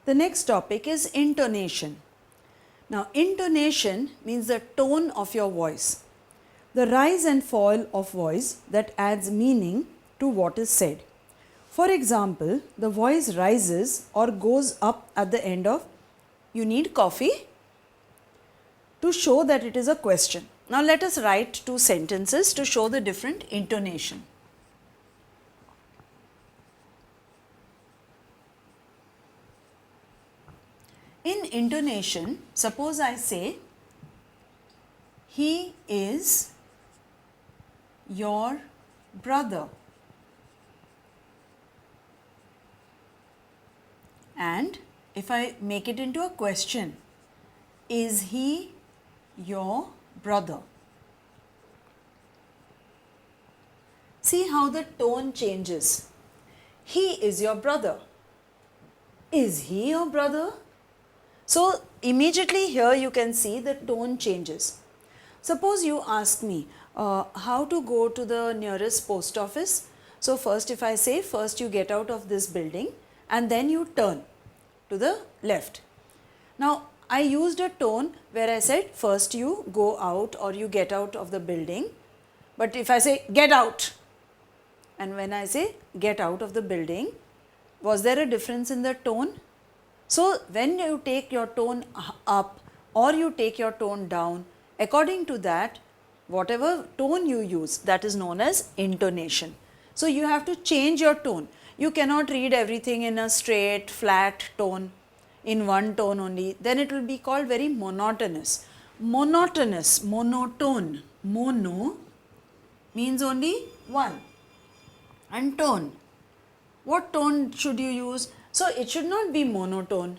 The next topic is intonation. Now, intonation means the tone of your voice, the rise and fall of voice that adds meaning to what is said. For example, the voice rises or goes up at the end of "You need coffee?" to show that it is a question. Now, let us write two sentences to show the different intonation. In intonation, suppose I say, "He is your brother." And if I make it into a question, "Is he your brother?" See how the tone changes. He is your brother. Is he your brother? So immediately here you can see the tone changes. Suppose you ask me how to go to the nearest post office. So first if I say, first you get out of this building and then you turn to the left. Now I used a tone where I said first you go out or you get out of the building. But if I say get out, and when I say get out of the building, was there a difference in the tone? So when you take your tone up or you take your tone down, according to that, whatever tone you use, that is known as intonation. So you have to change your tone. You cannot read everything in a straight, flat tone, in one tone only. Then it will be called very monotonous. Monotonous, monotone. Mono means only one. And tone. What tone should you use? So it should not be monotone,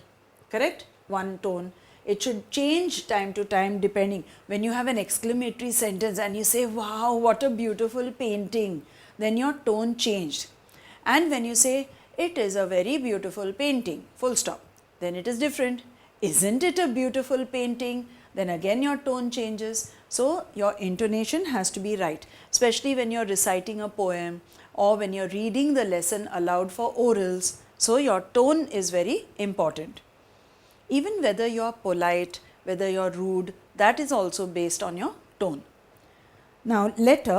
correct? One tone. It should change time to time depending. When you have an exclamatory sentence and you say, "Wow, what a beautiful painting," then your tone changed. And when you say, "It is a very beautiful painting," full stop, then it is different. "Isn't it a beautiful painting?" Then again your tone changes. So your intonation has to be right, especially when you are reciting a poem or when you are reading the lesson aloud for orals. So your tone is very important. Even whether you are polite, whether you are rude, that is also based on your tone. Now letter,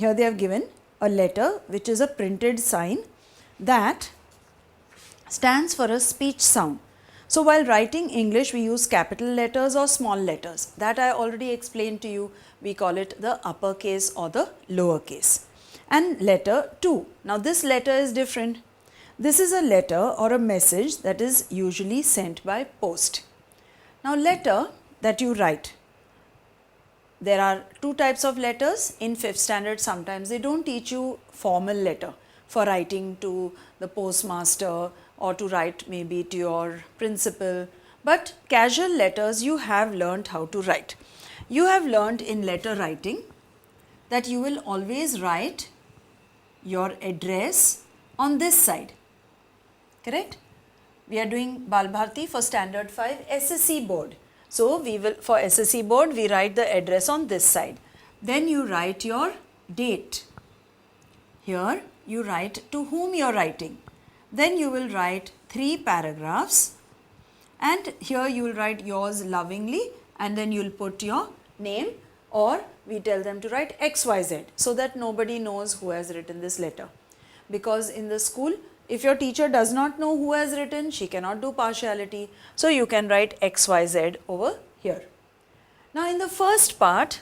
here they have given a letter which is a printed sign that stands for a speech sound. So while writing English, we use capital letters or small letters. That I already explained to you. We call it the uppercase or the lowercase. And letter 2. Now this letter is different. This is a letter or a message that is usually sent by post. Now letter that you write. There are two types of letters. In 5th standard, sometimes they don't teach you formal letter for writing to the postmaster or to write maybe to your principal. But casual letters you have learnt how to write. You have learnt in letter writing that you will always write your address on this side. Correct? We are doing Bal Bharati for standard 5 SSC board. So we will, for SSC board, we write the address on this side. Then you write your date. Here you write to whom you are writing. Then you will write 3 paragraphs and here you will write yours lovingly and then you will put your name, or we tell them to write XYZ so that nobody knows who has written this letter. Because in the school, if your teacher does not know who has written, she cannot do partiality. So you can write XYZ over here. Now in the first part,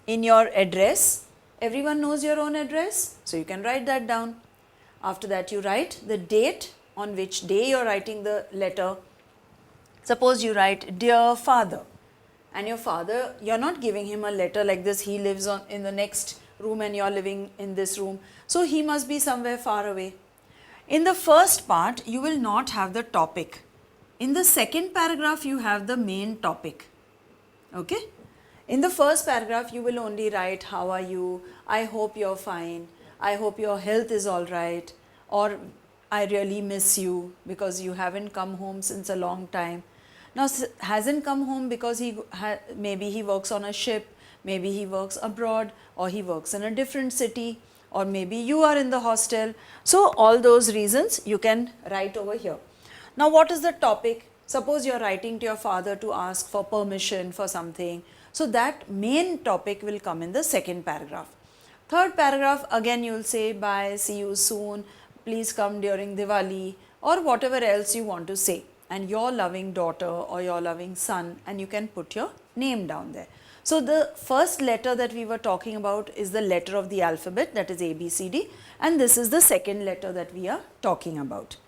in your address, everyone knows your own address. So you can write that down. After that you write the date on which day you are writing the letter. Suppose you write "Dear Father," and your father, you are not giving him a letter like this. He lives in the next room and you are living in this room. So he must be somewhere far away. In the first part, you will not have the topic. In the second paragraph, you have the main topic. Okay? In the first paragraph, you will only write, "How are you? I hope you're fine. I hope your health is all right." Or, "I really miss you because you haven't come home since a long time." Now, hasn't come home because maybe he works on a ship, maybe he works abroad, or he works in a different city, or maybe you are in the hostel. So all those reasons you can write over here. Now what is the topic? Suppose you are writing to your father to ask for permission for something. So that main topic will come in the second paragraph. Third paragraph, again you will say bye, see you soon, please come during Diwali, or whatever else you want to say, and your loving daughter or your loving son, and you can put your name down there. So the first letter that we were talking about is the letter of the alphabet, that is ABCD, and this is the second letter that we are talking about.